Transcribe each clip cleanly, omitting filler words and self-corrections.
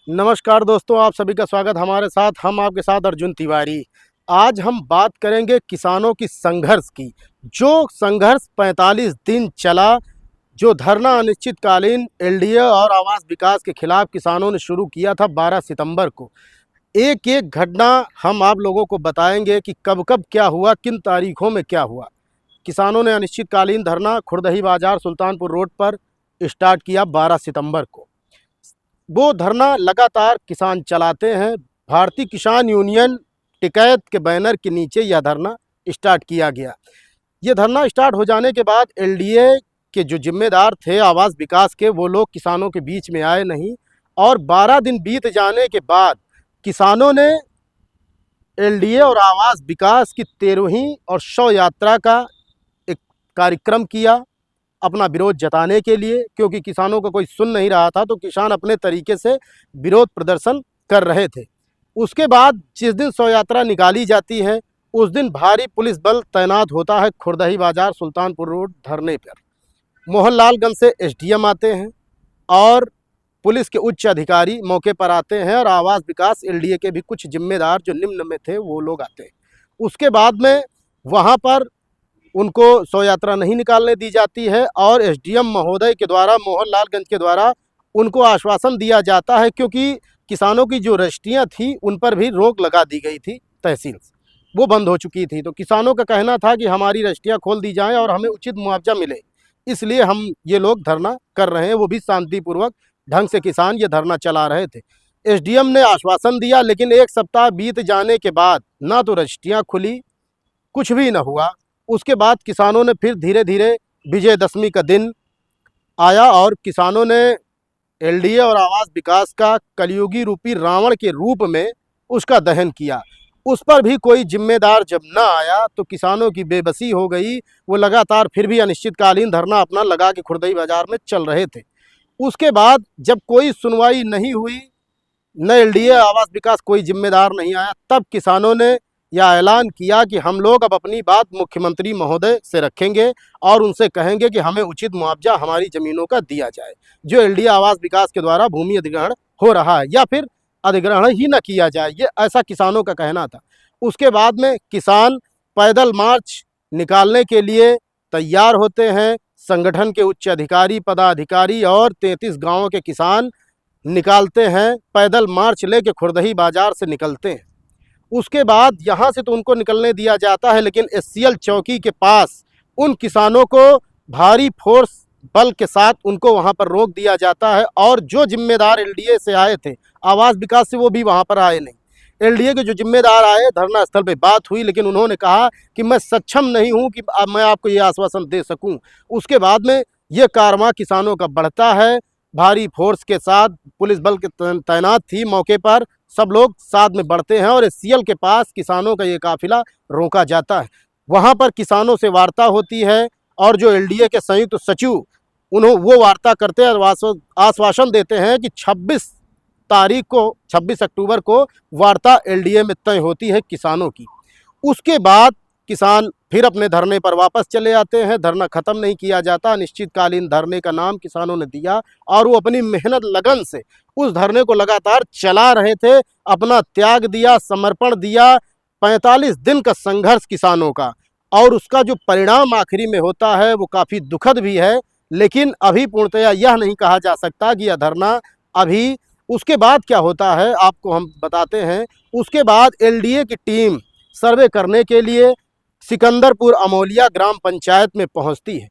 नमस्कार दोस्तों, आप सभी का स्वागत हमारे साथ। हम आपके साथ अर्जुन तिवारी। आज हम बात करेंगे किसानों की संघर्ष की। जो संघर्ष 45 दिन चला, जो धरना अनिश्चितकालीन एलडीए और आवास विकास के खिलाफ किसानों ने शुरू किया था 12 सितंबर को। एक एक घटना हम आप लोगों को बताएंगे कि कब कब क्या हुआ, किन तारीखों में क्या हुआ। किसानों ने अनिश्चितकालीन धरना खुर्दही बाजार सुल्तानपुर रोड पर स्टार्ट किया 12 सितंबर को। वो धरना लगातार किसान चलाते हैं। भारतीय किसान यूनियन टिकैत के बैनर के नीचे यह धरना स्टार्ट किया गया। ये धरना स्टार्ट हो जाने के बाद एलडीए के जो जिम्मेदार थे आवास विकास के, वो लोग किसानों के बीच में आए नहीं। और 12 दिन बीत जाने के बाद किसानों ने एलडीए और आवास विकास की 13वीं और शव यात्रा का एक कार्यक्रम किया अपना विरोध जताने के लिए, क्योंकि किसानों को कोई सुन नहीं रहा था। तो किसान अपने तरीके से विरोध प्रदर्शन कर रहे थे। उसके बाद जिस दिन शव यात्रा निकाली जाती है, उस दिन भारी पुलिस बल तैनात होता है खुर्दही बाजार सुल्तानपुर रोड धरने पर। मोहनलालगंज से एसडीएम आते हैं और पुलिस के उच्च अधिकारी मौके पर आते हैं, और आवास विकास एलडीए के भी कुछ जिम्मेदार जो निम्न में थे वो लोग आते हैं। उसके बाद में वहाँ पर उनको शव यात्रा नहीं निकालने दी जाती है, और एसडीएम महोदय के द्वारा, मोहनलालगंज के द्वारा उनको आश्वासन दिया जाता है, क्योंकि किसानों की जो रजिस्ट्रियाँ थी उन पर भी रोक लगा दी गई थी। तहसील वो बंद हो चुकी थी। तो किसानों का कहना था कि हमारी रजिस्ट्रियाँ खोल दी जाएं और हमें उचित मुआवजा मिले, इसलिए हम ये लोग धरना कर रहे हैं। वो भी शांतिपूर्वक ढंग से किसान ये धरना चला रहे थे। एसडीएम ने आश्वासन दिया, लेकिन एक सप्ताह बीत जाने के बाद ना तो रजिस्ट्रियाँ खुली, कुछ भी न हुआ। उसके बाद किसानों ने फिर धीरे धीरे, विजयदशमी का दिन आया और किसानों ने एलडीए और आवास विकास का कलयुगी रूपी रावण के रूप में उसका दहन किया। उस पर भी कोई जिम्मेदार जब न आया तो किसानों की बेबसी हो गई। वो लगातार फिर भी अनिश्चितकालीन धरना अपना लगा के खुर्दही बाजार में चल रहे थे। उसके बाद जब कोई सुनवाई नहीं हुई, न एलडीए आवास विकास कोई जिम्मेदार नहीं आया, तब किसानों ने यह ऐलान किया कि हम लोग अब अपनी बात मुख्यमंत्री महोदय से रखेंगे और उनसे कहेंगे कि हमें उचित मुआवजा हमारी ज़मीनों का दिया जाए, जो एलडीए आवास विकास के द्वारा भूमि अधिग्रहण हो रहा है, या फिर अधिग्रहण ही न किया जाए। ये ऐसा किसानों का कहना था। उसके बाद में किसान पैदल मार्च निकालने के लिए तैयार होते हैं। संगठन के उच्च अधिकारी, पदाधिकारी और 33 गाँवों के किसान निकालते हैं, पैदल मार्च लेके खुर्दही बाजार से निकलते हैं। उसके बाद यहाँ से तो उनको निकलने दिया जाता है, लेकिन एससीएल चौकी के पास उन किसानों को भारी फोर्स बल के साथ उनको वहाँ पर रोक दिया जाता है। और जो जिम्मेदार एलडीए से आए थे, आवास विकास से, वो भी वहाँ पर आए नहीं। एलडीए के जो जिम्मेदार आए, धरना स्थल पे बात हुई, लेकिन उन्होंने कहा कि मैं सक्षम नहीं हूँ कि मैं आपको ये आश्वासन दे सकूँ। उसके बाद में ये कारवां किसानों का बढ़ता है। भारी फोर्स के साथ पुलिस बल के तैनात थी मौके पर, सब लोग साथ में बढ़ते हैं और एससीएल के पास किसानों का ये काफिला रोका जाता है। वहाँ पर किसानों से वार्ता होती है, और जो एलडीए के संयुक्त सचिव वो वार्ता करते हैं, आश्वासन देते हैं कि 26 अक्टूबर को वार्ता एलडीए में तय होती है किसानों की। उसके बाद किसान फिर अपने धरने पर वापस चले आते हैं। धरना खत्म नहीं किया जाता। अनिश्चितकालीन धरने का नाम किसानों ने दिया, और वो अपनी मेहनत लगन से उस धरने को लगातार चला रहे थे। अपना त्याग दिया, समर्पण दिया। 45 दिन का संघर्ष किसानों का, और उसका जो परिणाम आखिरी में होता है वो काफ़ी दुखद भी है। लेकिन अभी पूर्णतया यह नहीं कहा जा सकता कि यह धरना अभी, उसके बाद क्या होता है आपको हम बताते हैं। उसके बाद एलडीए की टीम सर्वे करने के लिए सिकंदरपुर अमोलिया ग्राम पंचायत में पहुंचती है।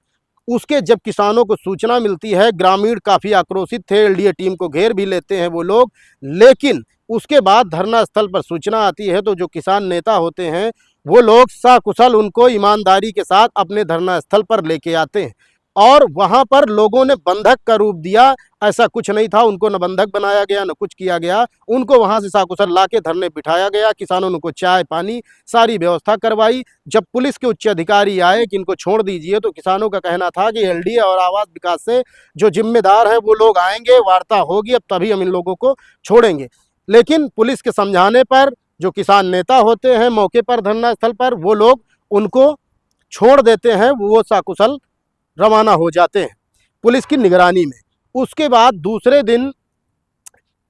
उसके जब किसानों को सूचना मिलती है, ग्रामीण काफ़ी आक्रोशित थे, एलडीए टीम को घेर भी लेते हैं वो लोग। लेकिन उसके बाद धरना स्थल पर सूचना आती है, तो जो किसान नेता होते हैं वो लोग सकुशल उनको ईमानदारी के साथ अपने धरना स्थल पर लेके आते हैं, और वहाँ पर लोगों ने बंधक का रूप दिया। ऐसा कुछ नहीं था, उनको न बंधक बनाया गया न कुछ किया गया। उनको वहाँ से सकुशल ला के धरने बिठाया गया। किसानों ने उनको चाय पानी सारी व्यवस्था करवाई। जब पुलिस के उच्च अधिकारी आए कि इनको छोड़ दीजिए, तो किसानों का कहना था कि एलडीए और आवास विकास से जो जिम्मेदार हैं वो लोग आएंगे, वार्ता होगी, अब तभी हम इन लोगों को छोड़ेंगे। लेकिन पुलिस के समझाने पर जो किसान नेता होते हैं मौके पर धरना स्थल पर, वो लोग उनको छोड़ देते हैं। वो सकुशल रवाना हो जाते हैं पुलिस की निगरानी में। उसके बाद दूसरे दिन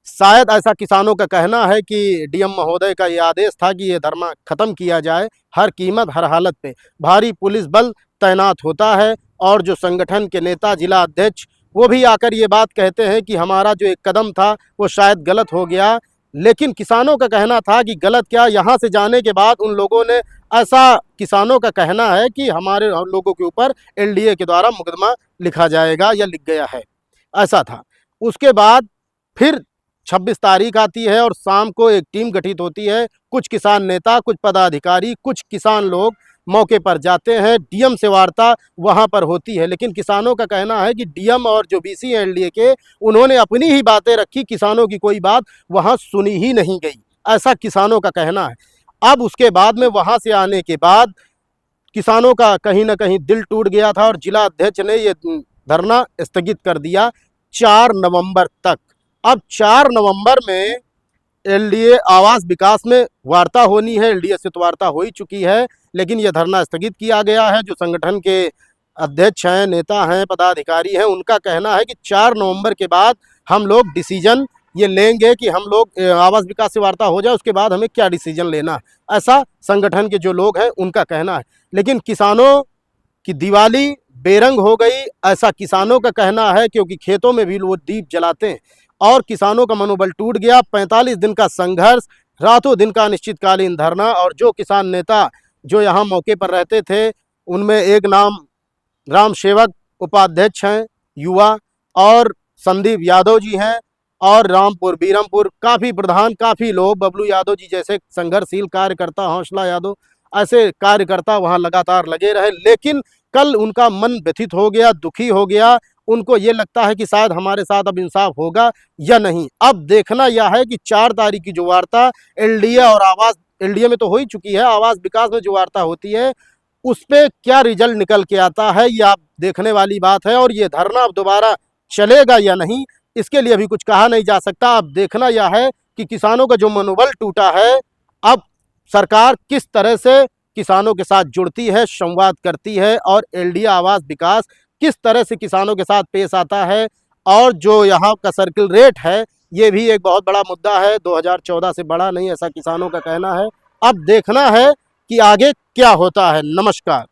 शायद ऐसा किसानों का कहना है कि डीएम महोदय का ये आदेश था कि ये धरना खत्म किया जाए, हर कीमत हर हालत पे भारी पुलिस बल तैनात होता है। और जो संगठन के नेता, जिला अध्यक्ष, वो भी आकर ये बात कहते हैं कि हमारा जो एक कदम था वो शायद गलत हो गया। लेकिन किसानों का कहना था कि गलत क्या, यहाँ से जाने के बाद उन लोगों ने, ऐसा किसानों का कहना है कि हमारे लोगों के ऊपर एलडीए के द्वारा मुकदमा लिखा जाएगा या लिख गया है, ऐसा था। उसके बाद फिर 26 तारीख आती है और शाम को एक टीम गठित होती है। कुछ किसान नेता, कुछ पदाधिकारी, कुछ किसान लोग मौके पर जाते हैं। डीएम से वार्ता वहां पर होती है, लेकिन किसानों का कहना है कि डीएम और जो बीसी हैं एलडीए के, उन्होंने अपनी ही बातें रखी, किसानों की कोई बात वहां सुनी ही नहीं गई, ऐसा किसानों का कहना है। अब उसके बाद में वहां से आने के बाद किसानों का कहीं ना कहीं दिल टूट गया था और जिला अध्यक्ष ने ये धरना स्थगित कर दिया 4 नवंबर तक। अब 4 नवंबर में एलडीए आवास विकास में वार्ता होनी है, एलडीए से तो वार्ता हो ही चुकी है, लेकिन यह धरना स्थगित किया गया है। जो संगठन के अध्यक्ष हैं, नेता हैं, पदाधिकारी हैं, उनका कहना है कि 4 नवंबर के बाद हम लोग डिसीजन ये लेंगे कि हम लोग आवास विकास से वार्ता हो जाए, उसके बाद हमें क्या डिसीजन लेना है, ऐसा संगठन के जो लोग हैं उनका कहना है। लेकिन किसानों की दिवाली बेरंग हो गई, ऐसा किसानों का कहना है, क्योंकि खेतों में भी वो दीप जलाते हैं और किसानों का मनोबल टूट गया। 45 दिन का संघर्ष, रातों दिन का अनिश्चितकालीन धरना। और जो किसान नेता जो यहाँ मौके पर रहते थे, उनमें एक नाम राम सेवक उपाध्यक्ष हैं युवा, और संदीप यादव जी हैं, और रामपुर बीरमपुर काफ़ी प्रधान, काफ़ी लोग, बबलू यादव जी जैसे संघर्षशील कार्यकर्ता, हौसला यादव, ऐसे कार्यकर्ता वहाँ लगातार लगे रहे। लेकिन कल उनका मन व्यथित हो गया, दुखी हो गया। उनको ये लगता है कि शायद हमारे साथ अब इंसाफ होगा या नहीं। अब देखना यह है कि 4 तारीख की जो वार्ता एलडीए और आवास, एलडीए में तो हो ही चुकी है, आवास विकास में जो वार्ता होती है उस पे क्या रिजल्ट निकल के आता है, ये आप देखने वाली बात है। और ये धरना अब दोबारा चलेगा या नहीं, इसके लिए अभी कुछ कहा नहीं जा सकता। अब देखना यह है कि किसानों का जो मनोबल टूटा है, अब सरकार किस तरह से किसानों के साथ जुड़ती है, संवाद करती है, और एलडीए आवास विकास किस तरह से किसानों के साथ पेश आता है। और जो यहाँ का सर्किल रेट है, ये भी एक बहुत बड़ा मुद्दा है, 2014 से बड़ा नहीं, ऐसा किसानों का कहना है। अब देखना है कि आगे क्या होता है। नमस्कार।